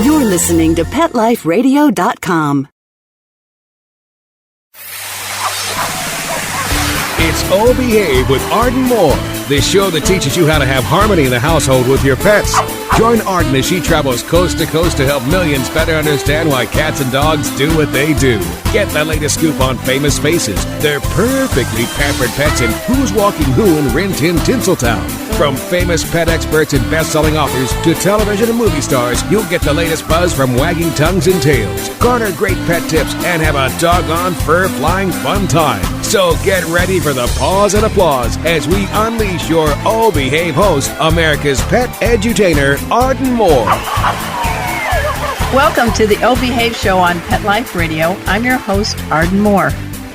You're listening to PetLifeRadio.com. It's Oh Behave with Arden Moore, the show that teaches you how to have harmony in the household with your pets. Join Arden as she travels coast to coast to help millions better understand why cats and dogs do what they do. Get the latest scoop on famous faces, their perfectly pampered pets, and who's walking who in Rin Tin Tinseltown. From famous pet experts and best-selling authors to television and movie stars, you'll get the latest buzz from wagging tongues and tails. Garner great pet tips and have a doggone fur-flying fun time. So get ready for the pause and applause as we unleash your Oh Behave host, America's pet edutainer, Arden Moore. Welcome to the Oh Behave show on Pet Life Radio. I'm your host, Arden Moore.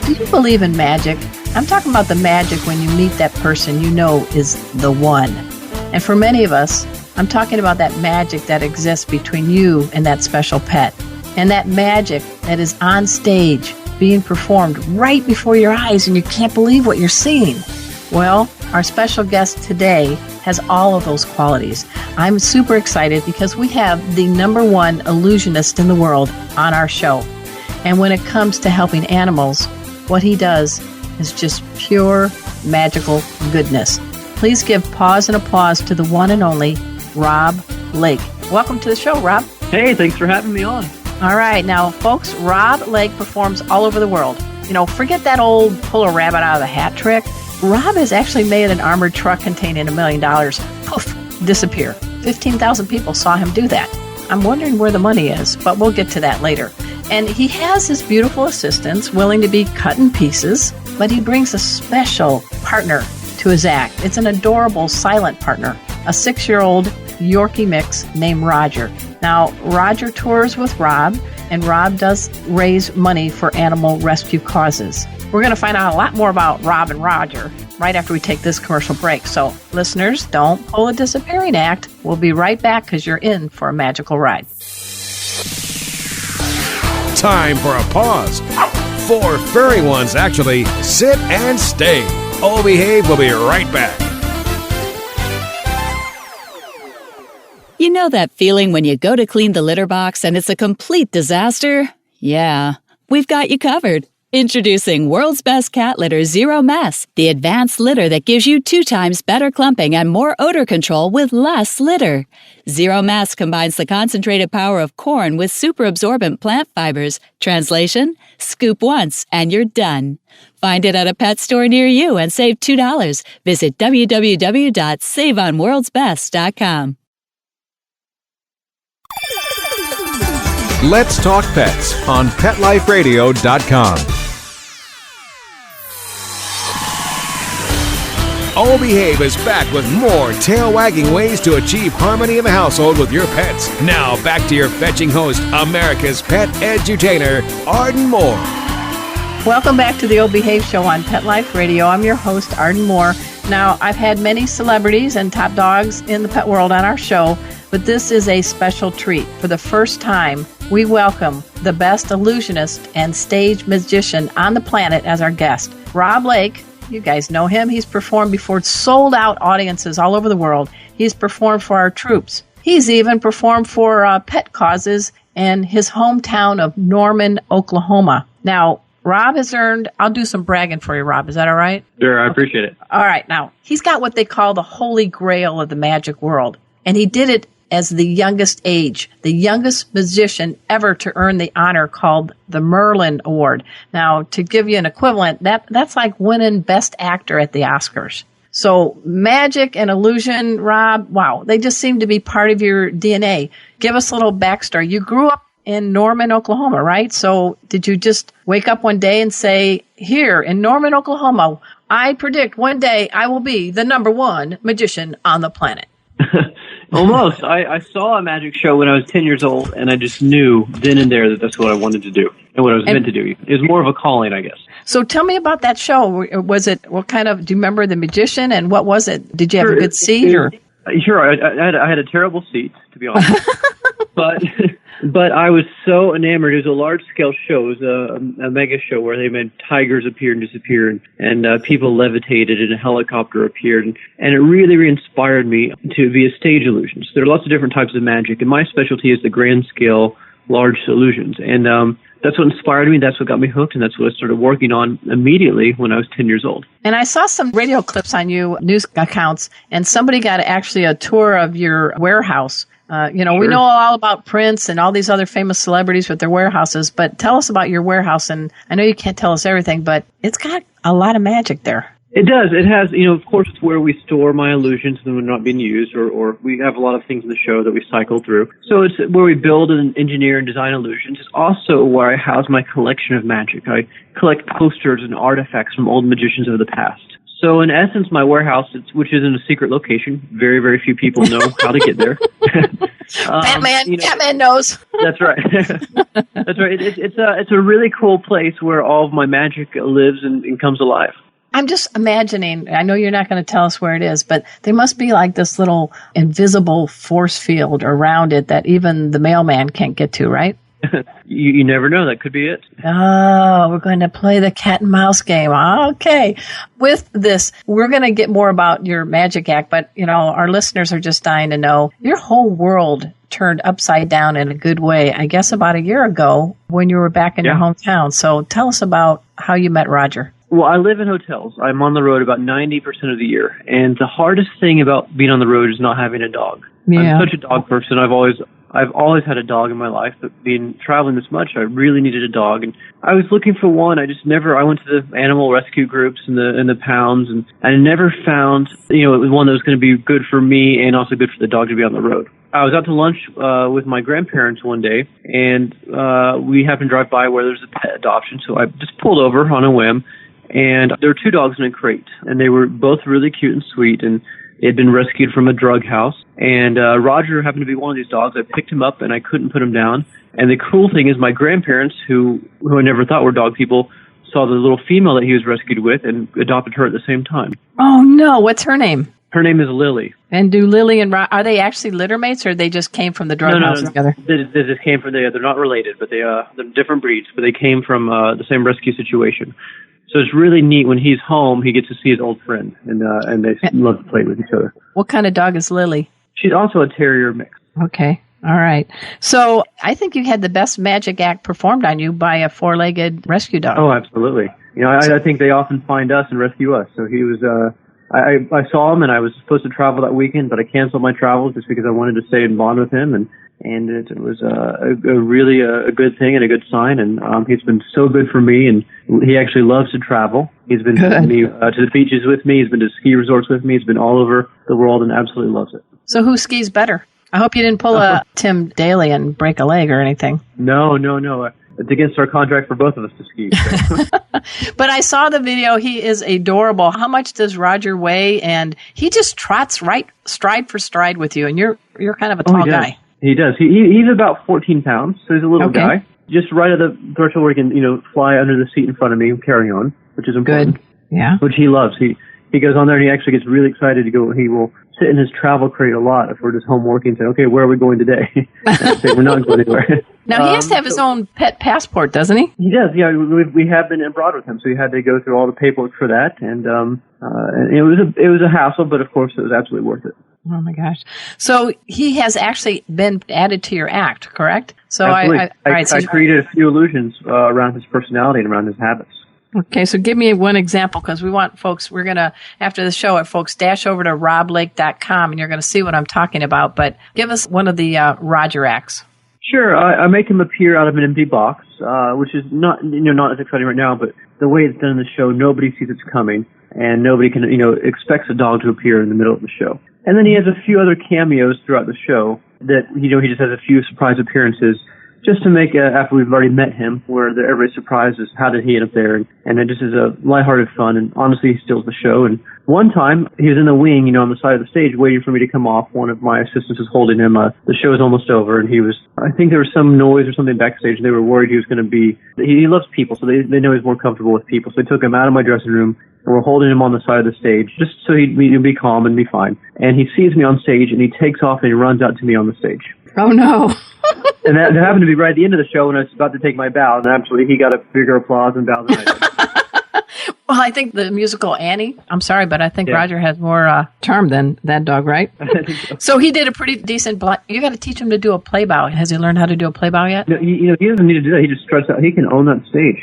Do you believe in magic? I'm talking about the magic when you meet that person you know is the one. And for many of us, I'm talking about that magic that exists between you and that special pet. And that magic that is on stage being performed right before your eyes and you can't believe what you're seeing. Well, our special guest today has all of those qualities. I'm super excited because we have the #1 illusionist in the world on our show. And when it comes to helping animals, what he does is just pure magical goodness. Please give pause and applause to the one and only Rob Lake. Welcome to the show, Rob. Hey, thanks for having me on. All right, now, folks, Rob Lake performs all over the world. You know, forget that old pull a rabbit out of the hat trick. Rob has actually made an armored truck containing $1 million, poof, disappear. 15,000 people saw him do that. I'm wondering where the money is, but we'll get to that later. And he has his beautiful assistants willing to be cut in pieces, but he brings a special partner to his act. It's an adorable silent partner, a 6-year-old Yorkie mix named Roger. Now, Roger tours with Rob, and Rob does raise money for animal rescue causes. We're going to find out a lot more about Rob and Roger right after we take this commercial break. So, listeners, don't pull a disappearing act. We'll be right back because you're in for a magical ride. Time for a pause. 4 furry ones, actually. Sit and stay. Oh Behave will be right back. You know that feeling when you go to clean the litter box and it's a complete disaster? Yeah, we've got you covered. Introducing World's Best Cat Litter Zero Mess, the advanced litter that gives you 2 times better clumping and more odor control with less litter. Zero Mess combines the concentrated power of corn with super absorbent plant fibers. Translation, scoop once and you're done. Find it at a pet store near you and save $2. Visit www.saveonworldsbest.com. Let's talk pets on PetLifeRadio.com. Oh Behave is back with more tail-wagging ways to achieve harmony in the household with your pets. Now, back to your fetching host, America's pet edutainer, Arden Moore. Welcome back to the Oh Behave show on Pet Life Radio. I'm your host, Arden Moore. Now, I've had many celebrities and top dogs in the pet world on our show, but this is a special treat. For the first time, we welcome the best illusionist and stage magician on the planet as our guest, Rob Lake. You guys know him. He's performed before sold-out audiences all over the world. He's performed for our troops. He's even performed for pet causes in his hometown of Norman, Oklahoma. Now, Rob has earned, I'll do some bragging for you, Rob. Is that all right? Sure, I appreciate it. All right. Now, he's got what they call the holy grail of the magic world. And he did it as the youngest age, the youngest magician ever to earn the honor called the Merlin Award. Now, to give you an equivalent, that's like winning Best Actor at the Oscars. So magic and illusion, Rob, wow, they just seem to be part of your DNA. Give us a little backstory. You grew up in Norman, Oklahoma, right? So did you just wake up one day and say, here in Norman, Oklahoma, I predict one day I will be the #1 magician on the planet? Almost. I saw a magic show when I was 10 years old, and I just knew then and there that that's what I wanted to do and what I was meant to do. It was more of a calling, I guess. So tell me about that show. Was it, what kind of, do you remember the magician, and what was it? Did you have a good seat? Sure. I had a terrible seat, to be honest. But I was so enamored. It was a large-scale show. It was a mega show where they made tigers appear and disappear, and people levitated, and a helicopter appeared, and it really, really inspired me to be a stage illusionist. There are lots of different types of magic, and my specialty is the grand-scale, large illusions. And that's what inspired me. That's what got me hooked, and that's what I started working on immediately when I was 10 years old. And I saw some radio clips on you, news accounts, and somebody got actually a tour of your warehouse. Sure. We know all about Prince and all these other famous celebrities with their warehouses, but tell us about your warehouse. And I know you can't tell us everything, but it's got a lot of magic there. It does. It has, of course, it's where we store my illusions when they're not being used, or we have a lot of things in the show that we cycle through. So it's where we build and engineer and design illusions. It's also where I house my collection of magic. I collect posters and artifacts from old magicians of the past. So in essence, my warehouse, which is in a secret location, very, very few people know how to get there. Batman knows. That's right. That's right. It's a really cool place where all of my magic lives and comes alive. I'm just imagining, I know you're not going to tell us where it is, but there must be like this little invisible force field around it that even the mailman can't get to, right? You never know. That could be it. Oh, we're going to play the cat and mouse game. Okay. With this, we're going to get more about your magic act, but, our listeners are just dying to know your whole world turned upside down in a good way, I guess about a year ago when you were back in your hometown. So tell us about how you met Roger. Well, I live in hotels. I'm on the road about 90% of the year. And the hardest thing about being on the road is not having a dog. Yeah. I'm such a dog person. I've always had a dog in my life, but traveling this much, I really needed a dog. And I was looking for one. I went to the animal rescue groups and the pounds, and I never found, it was one that was going to be good for me and also good for the dog to be on the road. I was out to lunch with my grandparents one day, and we happened to drive by where there's a pet adoption, so I just pulled over on a whim. And there were two dogs in a crate, and they were both really cute and sweet, and they had been rescued from a drug house. And Roger happened to be one of these dogs. I picked him up, and I couldn't put him down. And the cool thing is my grandparents, who I never thought were dog people, saw the little female that he was rescued with and adopted her at the same time. Oh, no. What's her name? Her name is Lily. And do Lily and are they actually litter mates, or they just came from the drug house together? They just came from they're not related, but they're different breeds, but they came from the same rescue situation. So it's really neat when he's home, he gets to see his old friend, and they love to play with each other. What kind of dog is Lily? She's also a terrier mix. Okay. All right. So I think you had the best magic act performed on you by a four-legged rescue dog. Oh, absolutely. I think they often find us and rescue us. So he was, I saw him, and I was supposed to travel that weekend, but I canceled my travels just because I wanted to stay and bond with him, and it was really a good thing and a good sign, and he's been so good for me, and he actually loves to travel. He's been to the beaches with me, he's been to ski resorts with me, he's been all over the world and absolutely loves it. So who skis better? I hope you didn't pull a Tim Daly and break a leg or anything. No. It's against our contract for both of us to ski. So. But I saw the video. He is adorable. How much does Roger weigh? And he just trots right stride for stride with you, and you're kind of a tall guy. He does. He's about 14 pounds, so he's a little guy. Just right at the threshold where he can, fly under the seat in front of me and carry on, which is important. Good. Yeah. Which he loves. He goes on there and he actually gets really excited to go. He will sit in his travel crate a lot if we're just home working and say, okay, where are we going today? Say, we're not going anywhere. Now, he has to have his own pet passport, doesn't he? He does, yeah. We have been abroad with him, so he had to go through all the paperwork for that. And it was a hassle, but of course it was absolutely worth it. Oh, my gosh. So he has actually been added to your act, correct? So I created a few illusions around his personality and around his habits. Okay, so give me one example, because we want folks, we're going to, after the show, folks dash over to roblake.com, and you're going to see what I'm talking about. But give us one of the Roger acts. Sure. I make him appear out of an empty box, which is not as exciting right now, but the way it's done in the show, nobody sees it's coming, and nobody can, expects a dog to appear in the middle of the show. And then he has a few other cameos throughout the show that, he just has a few surprise appearances just to make, after we've already met him, where everybody's surprised as how did he end up there, and it just is a lighthearted fun, and honestly, he steals the show. And one time, he was in the wing, on the side of the stage, waiting for me to come off. One of my assistants was holding him. The show was almost over, and I think there was some noise or something backstage, and they were worried he was going to be, he loves people, so they know he's more comfortable with people. So they took him out of my dressing room, We're holding him on the side of the stage just so he'd be calm and be fine. And he sees me on stage, and he takes off and he runs out to me on the stage. Oh, no. And that happened to be right at the end of the show when I was about to take my bow. And actually, he got a bigger applause and bow than I did. Well, I think the musical Annie, I'm sorry, but I think Roger has more charm than that dog, right? I think so. So he did a pretty decent you got to teach him to do a play bow. Has he learned how to do a play bow yet? No, he doesn't need to do that. He just struts out. He can own that stage.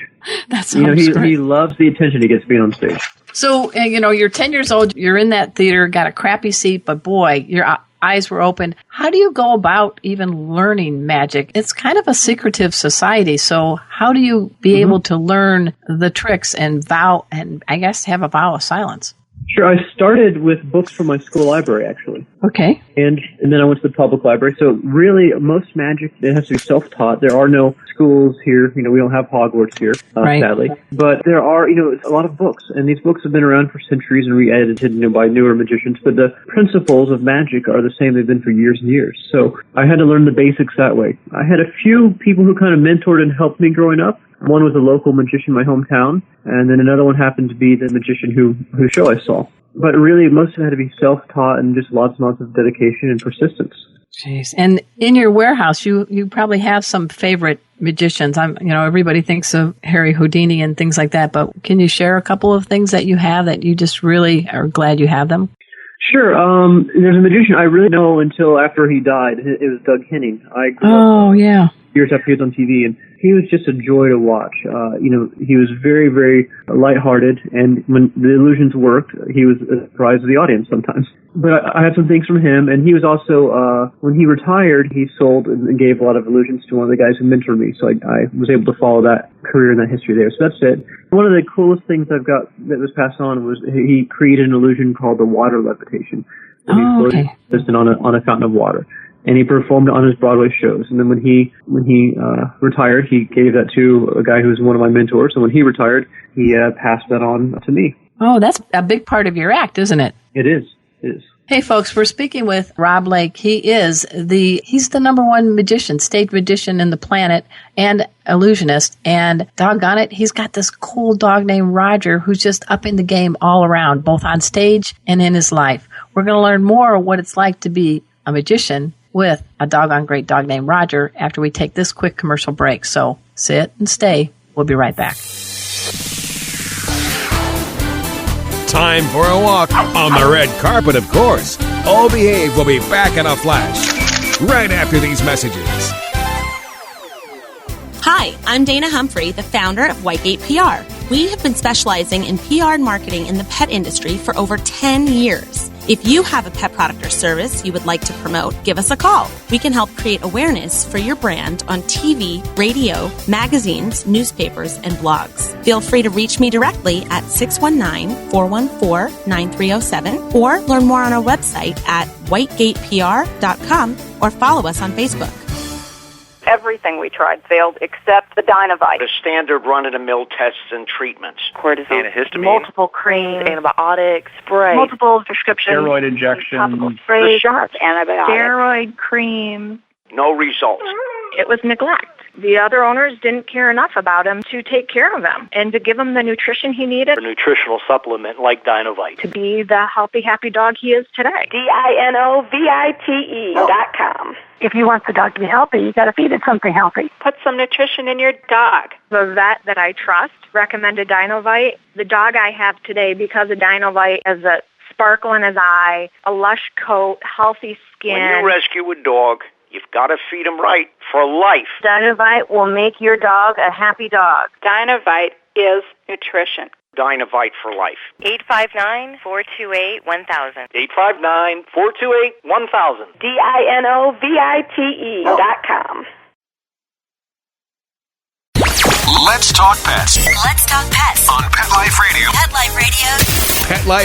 That's he loves the attention he gets being on stage. So, you're 10 years old, you're in that theater, got a crappy seat, but boy, your eyes were open. How do you go about even learning magic? It's kind of a secretive society, so how do you be able to learn the tricks and I guess have a vow of silence? Sure, I started with books from my school library, actually. Okay. And then I went to the public library. So really, most magic, it has to be self-taught. There are no schools here. We don't have Hogwarts here, sadly. But there are, a lot of books. And these books have been around for centuries and re-edited, by newer magicians. But the principles of magic are the same they've been for years and years. So I had to learn the basics that way. I had a few people who kind of mentored and helped me growing up. One was a local magician in my hometown, and then another one happened to be the magician whose show I saw. But really, most of it had to be self-taught and just lots and lots of dedication and persistence. Jeez. And in your warehouse, you probably have some favorite magicians. Everybody thinks of Harry Houdini and things like that, but can you share a couple of things that you have that you just really are glad you have them? Sure. There's a magician I really know until after he died. It was Doug Henning. I grew up years after he was on TV, and he was just a joy to watch. He was very, very lighthearted, and when the illusions worked, he was a surprise to the audience sometimes. But I had some things from him, and he was also, when he retired, he sold and gave a lot of illusions to one of the guys who mentored me, so I was able to follow that career and that history there. So that's it. One of the coolest things I've got that was passed on was he created an illusion called the water levitation. On a fountain of water. And he performed it on his Broadway shows. And then when he retired, he gave that to a guy who was one of my mentors. And when he retired, he passed that on to me. Oh, that's a big part of your act, isn't it? It is. It is. Hey, folks, we're speaking with Rob Lake. He's the number one magician, stage magician in the planet, and illusionist. And doggone it, he's got this cool dog named Roger who's just upping the game all around, both on stage and in his life. We're going to learn more of what it's like to be a magician with a doggone great dog named Roger after we take this quick commercial break. So sit and stay. We'll be right back. Time for a walk on the red carpet, of course. All Behave will be back in a flash right after these messages. Hi, I'm Dana Humphrey, the founder of Whitegate PR. We have been specializing in PR and marketing in the pet industry for over 10 years. If you have a pet product or service you would like to promote, give us a call. We can help create awareness for your brand on TV, radio, magazines, newspapers, and blogs. Feel free to reach me directly at 619-414-9307 or learn more on our website at whitegatepr.com or follow us on Facebook. Everything we tried failed except the Dynovite. The standard run-of-the-mill tests and treatments. Cortisone, antihistamine, multiple creams, antibiotics, spray, multiple prescriptions, steroid injections, spray, sharp antibiotics, steroid cream. No results. It was neglect. The other owners didn't care enough about him to take care of him and to give him the nutrition he needed. A nutritional supplement like Dynovite. To be the healthy, happy dog he is today. DINOVITE.com. If you want the dog to be healthy, you got to feed it something healthy. Put some nutrition in your dog. The vet that I trust recommended Dynovite. The dog I have today, because of Dynovite, has a sparkle in his eye, a lush coat, healthy skin. When you rescue a dog, you've got to feed him right for life. Dynovite will make your dog a happy dog. Dynovite is nutrition. Dynovite for life. 859-428-1000. 859-428-1000. DINOVITE.com. Let's talk pets. Let's talk pets On Pet Life Radio. Pet Life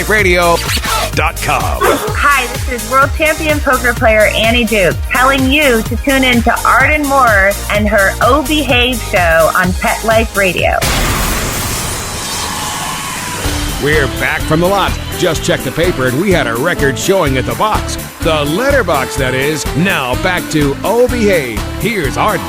Radio. PetLifeRadio.com. Hi, this is world champion poker player Annie Duke telling you to tune in to Arden Moore and her O Behave show on Pet Life Radio. We're back from the lot. Just checked the paper and we had a record showing at the box. The letterbox, that is. Now back to Oh Behave. Here's Arden.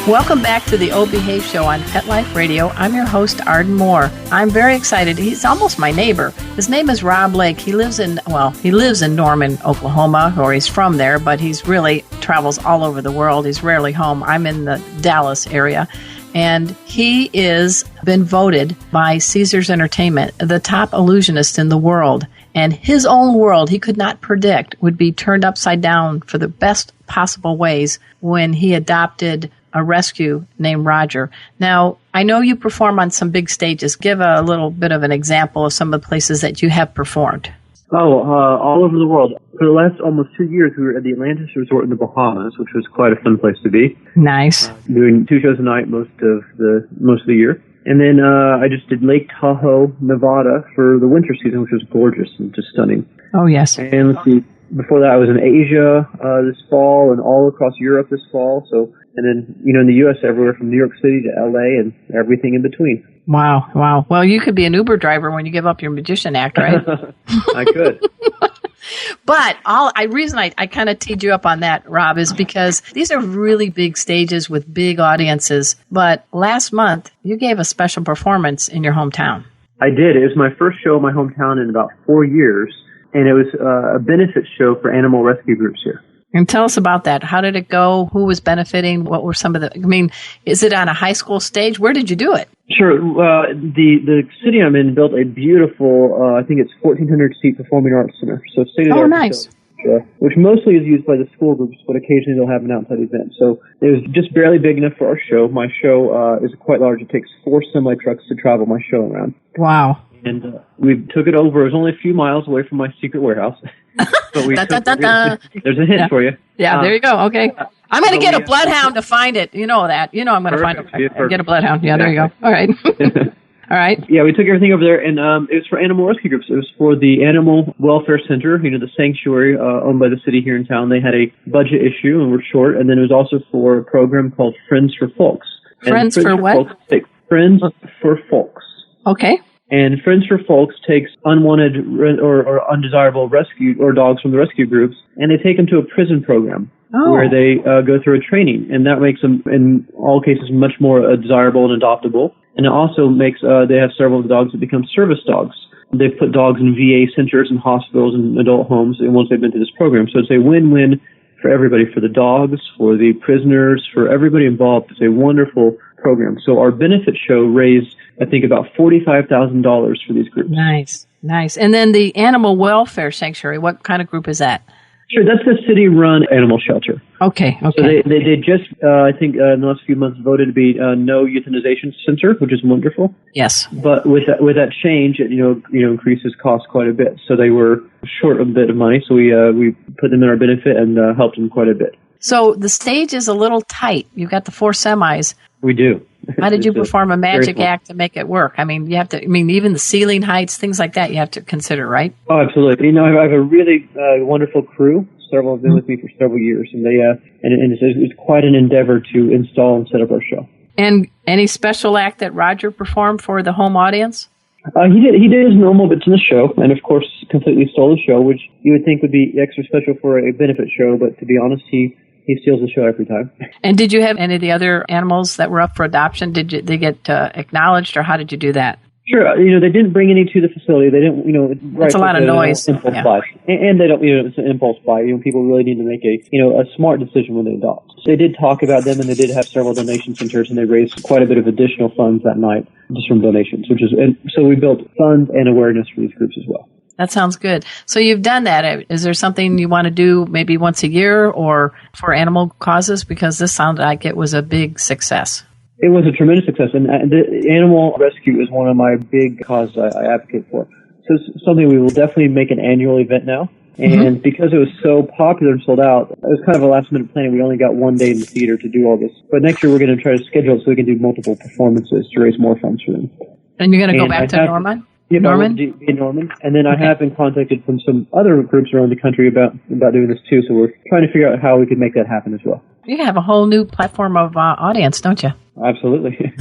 Welcome back to the O Behave Show on Pet Life Radio. I'm your host, Arden Moore. I'm very excited. He's almost my neighbor. His name is Rob Lake. He lives in Norman, Oklahoma, or he's from there, but he's really travels all over the world. He's rarely home. I'm in the Dallas area. And he is been voted by Caesars Entertainment the top illusionist in the world. And his own world, he could not predict, would be turned upside down for the best possible ways when he adopted a rescue named Roger. Now, I know you perform on some big stages. Give a little bit of an example of some of the places that you have performed. All over the world. For the last almost 2 years, we were at the Atlantis Resort in the Bahamas, which was quite a fun place to be. Nice. Doing 2 shows a night most of the year. And then I just did Lake Tahoe, Nevada for the winter season, which was gorgeous and just stunning. Oh, yes. And let's see, before that I was in Asia this fall and all across Europe this fall. And then, in the U.S., everywhere from New York City to L.A. and everything in between. Wow. Well, you could be an Uber driver when you give up your magician act, right? I could. But reason I kind of teed you up on that, Rob, is because these are really big stages with big audiences. But last month, you gave a special performance in your hometown. I did. It was my first show in my hometown in about 4 years, and it was a benefit show for animal rescue groups here. And tell us about that. How did it go? Who was benefiting? What were some of is it on a high school stage? Where did you do it? Sure. The city I'm in built a beautiful, I think it's 1,400-seat performing arts center. So state-of-the-art. Oh, nice. Which mostly is used by the school groups, but occasionally they'll have an outside event. So it was just barely big enough for our show. My show is quite large. It takes 4 semi-trucks to travel my show around. Wow. And we took it over. It was only a few miles away from my secret warehouse. But we there's a hint for you. Yeah, there you go. Okay. I'm going to get a bloodhound to find it. You know that. I'm going to find it. Get a bloodhound. Yeah, there you go. All right. All right. Yeah, we took everything over there, and it was for animal rescue groups. It was for the Animal Welfare Center, the sanctuary owned by the city here in town. They had a budget issue, and we're short. And then it was also for a program called Friends for Folks. Friends for what? Friends for Folks. Okay. And Friends for Folks takes unwanted or undesirable rescue or dogs from the rescue groups, and they take them to a prison program where they go through a training, and that makes them, in all cases, much more desirable and adoptable. And it also makes they have several of the dogs that become service dogs. They put dogs in VA centers and hospitals and adult homes, and once they've been through this program, so it's a win-win for everybody, for the dogs, for the prisoners, for everybody involved. It's a wonderful program. So our benefit show raised, I think, about $45,000 for these groups. Nice. And then the Animal Welfare Sanctuary, what kind of group is that? Sure, that's the city-run animal shelter. Okay. So they just, I think, in the last few months voted to be no euthanization center, which is wonderful. Yes. But with that change, it increases costs quite a bit. So they were short a bit of money, so we put them in our benefit and helped them quite a bit. So the stage is a little tight. You've got the 4 semis. We do. How did you perform a magic act to make it work? You have to, even the ceiling heights, things like that, you have to consider, right? Oh, absolutely. I have a really wonderful crew. Several have been with me for several years, and it's quite an endeavor to install and set up our show. And any special act that Roger performed for the home audience? He did his normal bits in the show, and of course completely stole the show, which you would think would be extra special for a benefit show, but to be honest, he steals the show every time. And did you have any of the other animals that were up for adoption? Did they get acknowledged, or how did you do that? Sure. They didn't bring any to the facility. They didn't, It's a lot of noise. Impulse buy. And they don't, it's an impulse buy. People really need to make a smart decision when they adopt. They did talk about them, and they did have several donation centers, and they raised quite a bit of additional funds that night just from donations, and so we built funds and awareness for these groups as well. That sounds good. So you've done that. Is there something you want to do maybe once a year or for animal causes? Because this sounded like it was a big success. It was a tremendous success, and the animal rescue is one of my big causes I advocate for. So it's something we will definitely make an annual event now. And because it was so popular and sold out, it was kind of a last-minute planning. We only got 1 day in the theater to do all this. But next year we're going to try to schedule it so we can do multiple performances to raise more funds for them. And you're going to go back to Norman? Yeah, Norman? Norman. And then I have been contacted from some other groups around the country about doing this too, so we're trying to figure out how we could make that happen as well. You have a whole new platform of audience, don't you? Absolutely.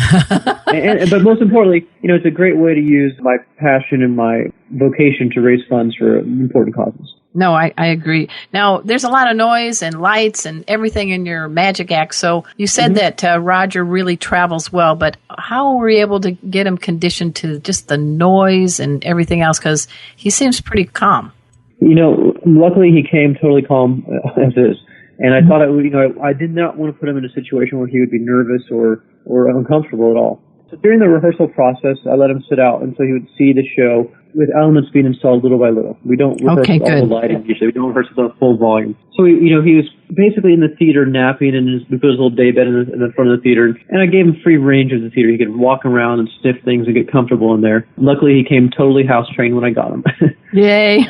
But most importantly, it's a great way to use my passion and my vocation to raise funds for important causes. No, I agree. Now, there's a lot of noise and lights and everything in your magic act. So you said that Roger really travels well, but how were you able to get him conditioned to just the noise and everything else? Because he seems pretty calm. Luckily he came totally calm as is. And I thought, I did not want to put him in a situation where he would be nervous or uncomfortable at all. So during the rehearsal process, I let him sit out until he would see the show with elements being installed little by little. We don't rehearse with all the lighting usually. We don't rehearse with the full volume. So, he was basically in the theater napping, and we put his little day bed in the front of the theater. And I gave him free range of the theater. He could walk around and sniff things and get comfortable in there. Luckily, he came totally house trained when I got him. Yay.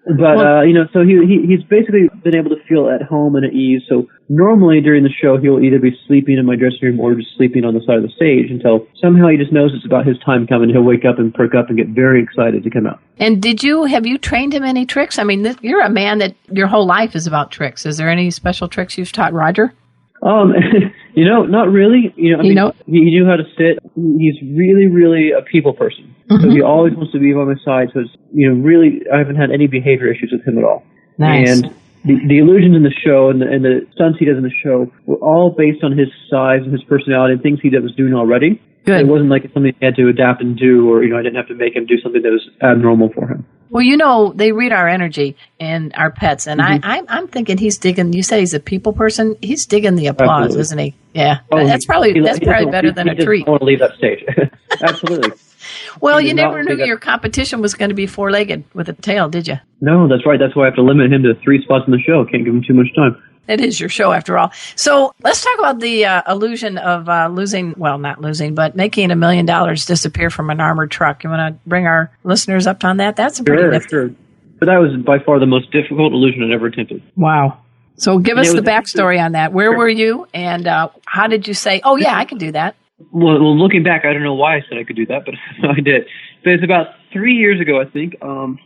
But, so he's basically been able to feel at home and at ease. So normally during the show, he'll either be sleeping in my dressing room or just sleeping on the side of the stage until somehow he just knows it's about his time coming. He'll wake up and perk up and get very excited to come out. And have you trained him any tricks? I mean, you're a man that your whole life is about tricks. Is there any special tricks you've taught Roger? Not really. He knew how to sit. He's really, really a people person. So he always wants to be by my side. So it's, really, I haven't had any behavior issues with him at all. Nice. And the illusions in the show and the stunts he does in the show were all based on his size and his personality and things he was doing already. Good. It wasn't like it's something he had to adapt and do, or, I didn't have to make him do something that was abnormal for him. Well, they read our energy and our pets, and I'm thinking he's digging. You said he's a people person. He's digging the applause, Absolutely. Isn't he? Yeah, Oh, that's probably better than a treat. I want to leave that stage. Absolutely. Well, you never knew your competition was going to be four-legged with a tail, did you? No, that's right. That's why I have to limit him to 3 spots in the show. Can't give him too much time. It is your show, after all. So let's talk about the illusion of not losing, but making $1 million disappear from an armored truck. You want to bring our listeners up on that? That's a pretty nifty. Sure. But that was by far the most difficult illusion I'd ever attempted. Wow. So give us the backstory on that. Where were you, and how did you say, oh, yeah, I can do that? Well, looking back, I don't know why I said I could do that, but I did. But it's about 3 years ago, I think,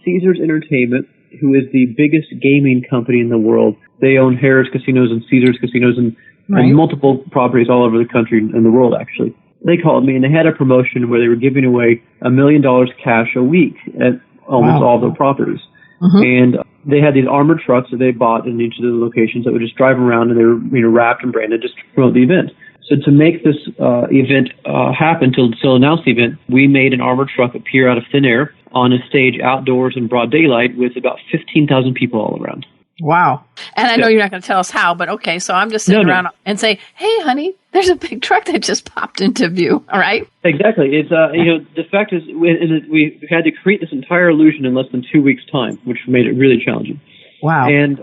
Caesars Entertainment, who is the biggest gaming company in the world. They own Harrah's Casinos and Caesars Casinos and multiple properties all over the country and the world, actually. They called me, and they had a promotion where they were giving away $1 million cash a week at almost all their properties. And they had these armored trucks that they bought in each of the locations that would just drive around, and they were wrapped and branded just to promote the event. So to make this event happen, to announce the event, we made an armored truck appear out of thin air on a stage outdoors in broad daylight with about 15,000 people all around. Wow. And I know you're not going to tell us how, but okay, so I'm just sitting around and say, hey, honey, there's a big truck that just popped into view, all right? Exactly. It's the fact is we had to create this entire illusion in less than 2 weeks' time, which made it really challenging. Wow. And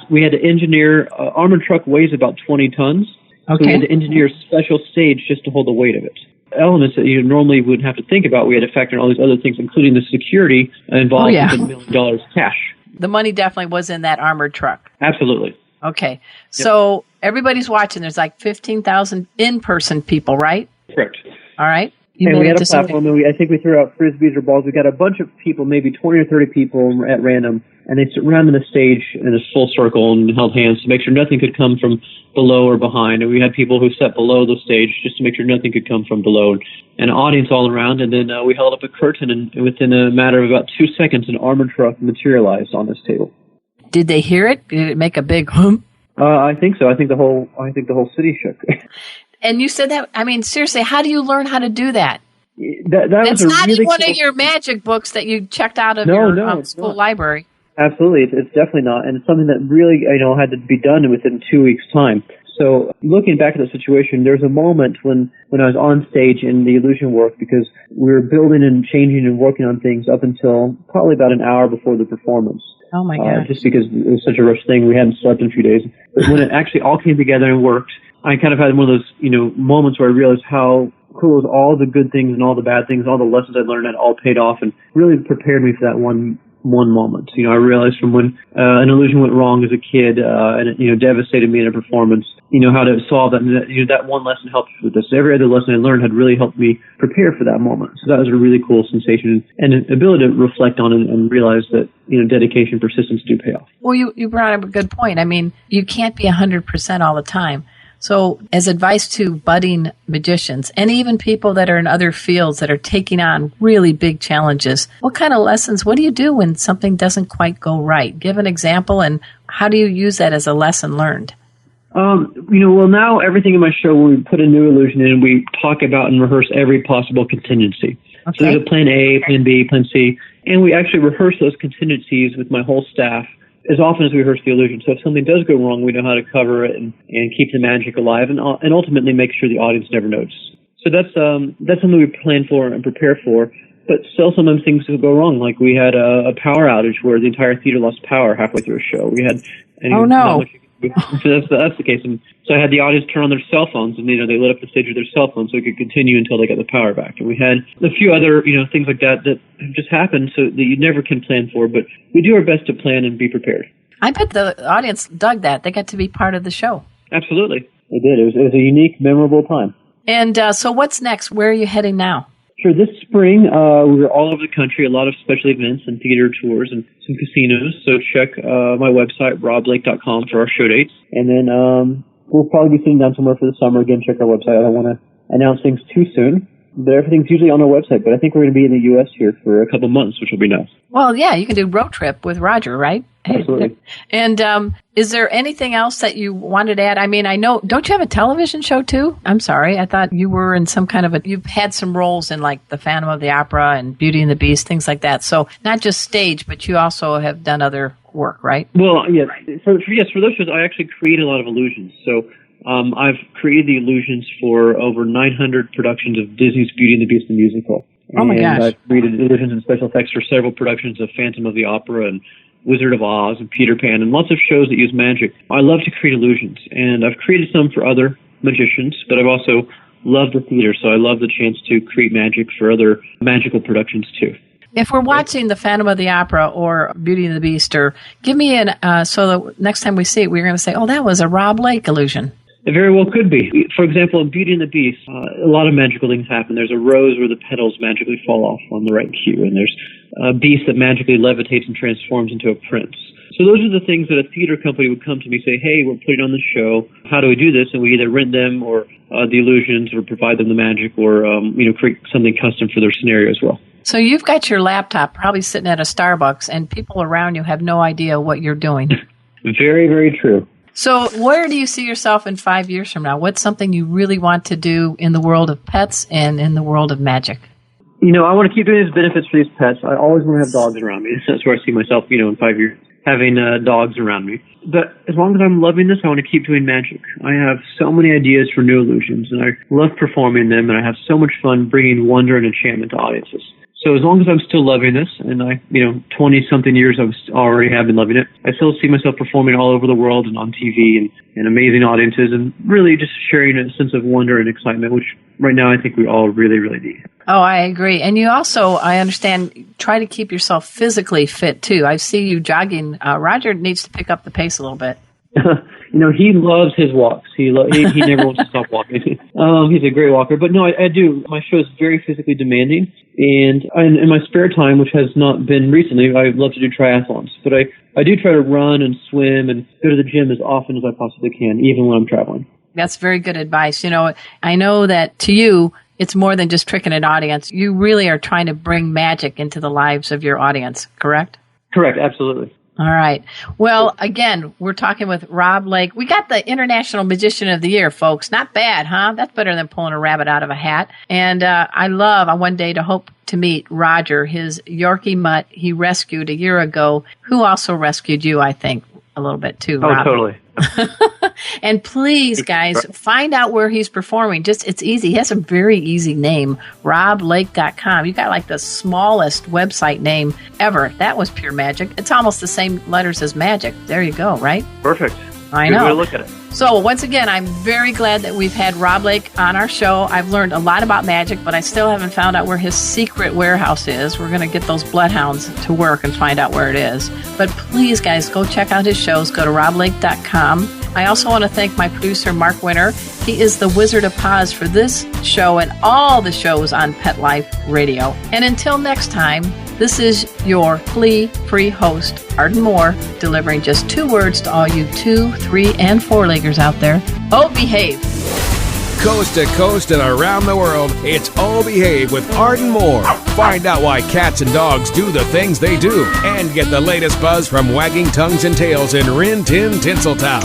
we had to engineer, armored truck weighs about 20 tons. Okay. So we had to engineer a special stage just to hold the weight of it. Elements that you normally wouldn't have to think about, we had to factor in all these other things, including the security involved with $1 million cash. The money definitely was in that armored truck. Absolutely. Okay. So everybody's watching. There's like 15,000 in-person people, right? Correct. All right. And we had a platform, and I think we threw out frisbees or balls. We got a bunch of people, maybe 20 or 30 people at random, and they surrounded the stage in a full circle and held hands to make sure nothing could come from below or behind. And we had people who sat below the stage just to make sure nothing could come from below. And an audience all around, and then we held up a curtain, and within a matter of about 2 seconds, an armored truck materialized on this table. Did they hear it? Did it make a big hum? I think so. I think the whole city shook. And you said that, I mean, seriously, how do you learn how to do that? That's not in one of your magic books that you checked out of your school library. Absolutely. It's definitely not. And it's something that really, had to be done within 2 weeks' time. So looking back at the situation, there's a moment when I was on stage in the illusion work, because we were building and changing and working on things up until probably about an hour before the performance. Oh, my God. Just because it was such a rush thing. We hadn't slept in a few days. But when it actually all came together and worked, I kind of had one of those, moments where I realized how cool was all the good things and all the bad things, all the lessons I learned had all paid off and really prepared me for that one moment. I realized from when an illusion went wrong as a kid and it devastated me in a performance, how to solve that. And that one lesson helped with this. Every other lesson I learned had really helped me prepare for that moment. So that was a really cool sensation and an ability to reflect on and realize that, dedication, persistence do pay off. Well, you brought up a good point. I mean, you can't be 100% all the time. So as advice to budding magicians and even people that are in other fields that are taking on really big challenges, what kind of lessons, what do you do when something doesn't quite go right? Give an example, and how do you use that as a lesson learned? Well, now everything in my show, when we put a new illusion in, we talk about and rehearse every possible contingency. Okay. So there's a plan A, plan B, plan C, and we actually rehearse those contingencies with my whole staff as often as we rehearse the illusion. So if something does go wrong, we know how to cover it and keep the magic alive and ultimately make sure the audience never notices. So that's something we plan for and prepare for. But still, sometimes things will go wrong. Like we had a power outage where the entire theater lost power halfway through a show. We had So that's the case. And so I had the audience turn on their cell phones, and they lit up the stage with their cell phones so it could continue until they got the power back. And we had a few other things like that have just happened, so that you never can plan for. But we do our best to plan and be prepared. I bet the audience dug that. They got to be part of the show. Absolutely, they did. It was a unique, memorable time. And so what's next? Where are you heading now? Sure. This spring, we're all over the country, a lot of special events and theater tours and some casinos. So check my website, roblake.com, for our show dates. And then we'll probably be sitting down somewhere for the summer. Again, check our website. I don't want to announce things too soon, but everything's usually on our website. But I think we're going to be in the U.S. here for a couple months, which will be nice. Well, yeah, you can do road trip with Roger, right? Absolutely. And is there anything else that you wanted to add? I mean, I know, don't you have a television show too? I'm sorry. I thought you were in some kind of you've had some roles in like The Phantom of the Opera and Beauty and the Beast, things like that. So not just stage, but you also have done other work, right? Well, yes. For those shows, I actually create a lot of illusions. So I've created the illusions for over 900 productions of Disney's Beauty and the Beast the musical. Oh my gosh. And I've created illusions and special effects for several productions of Phantom of the Opera and Wizard of Oz and Peter Pan and lots of shows that use magic. I love to create illusions, and I've created some for other magicians, but I've also loved the theater, so I love the chance to create magic for other magical productions too. If we're watching The Phantom of the Opera or Beauty and the Beast, or give me so the next time we see it, we're going to say, oh, that was a Rob Lake illusion. It very well could be. For example, in Beauty and the Beast, a lot of magical things happen. There's a rose where the petals magically fall off on the right cue, and there's a beast that magically levitates and transforms into a prince. So those are the things that a theater company would come to me and say, hey, we're putting on this show. How do we do this? And we either rent them or the illusions or provide them the magic or create something custom for their scenario as well. So you've got your laptop probably sitting at a Starbucks, and people around you have no idea what you're doing. Very, very true. So where do you see yourself in 5 years from now? What's something you really want to do in the world of pets and in the world of magic? I want to keep doing these benefits for these pets. I always want to have dogs around me. That's where I see myself, in 5 years, having dogs around me. But as long as I'm loving this, I want to keep doing magic. I have so many ideas for new illusions, and I love performing them, and I have so much fun bringing wonder and enchantment to audiences. So as long as I'm still loving this, and 20-something years I already have been loving it, I still see myself performing all over the world and on TV and amazing audiences and really just sharing a sense of wonder and excitement, which right now I think we all really, really need. Oh, I agree. And you also, I understand, try to keep yourself physically fit too. I see you jogging. Roger needs to pick up the pace a little bit. He loves his walks. He never wants to stop walking. He's a great walker. But no, I do. My show is very physically demanding. And in my spare time, which has not been recently, I love to do triathlons. But I do try to run and swim and go to the gym as often as I possibly can, even when I'm traveling. That's very good advice. I know that to you, it's more than just tricking an audience. You really are trying to bring magic into the lives of your audience, correct? Correct, absolutely. All right. Well, again, we're talking with Rob Lake. We got the International Magician of the Year, folks. Not bad, huh? That's better than pulling a rabbit out of a hat. And I one day to hope to meet Roger, his Yorkie mutt he rescued a year ago, who also rescued you, I think, a little bit too, Rob. Oh, totally. And please, guys, find out where he's performing. It's easy. He has a very easy name, roblake.com. You got like the smallest website name ever. That was pure magic. It's almost the same letters as magic. There you go, right? Perfect. I know. Good way to look at it. So once again, I'm very glad that we've had Rob Lake on our show. I've learned a lot about magic, but I still haven't found out where his secret warehouse is. We're going to get those bloodhounds to work and find out where it is. But please, guys, go check out his shows. Go to roblake.com. I also want to thank my producer, Mark Winter. He is the Wizard of Oz for this show and all the shows on Pet Life Radio. And until next time, This is your flea-free host, Arden Moore, delivering just 2 words to all you 2, 3, and 4-leggers out there. Oh, behave. Coast to coast and around the world, it's Oh Behave with Arden Moore. Find out why cats and dogs do the things they do, and get the latest buzz from wagging tongues and tails in Rin Tin Tinseltown.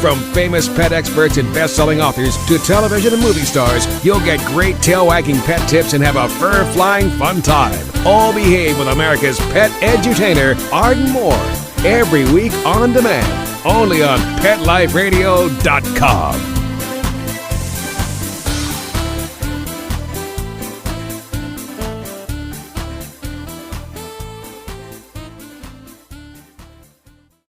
From famous pet experts and best-selling authors to television and movie stars, you'll get great tail-wagging pet tips and have a fur-flying fun time. All Behave with America's pet edutainer, Arden Moore. Every week on demand, only on PetLifeRadio.com.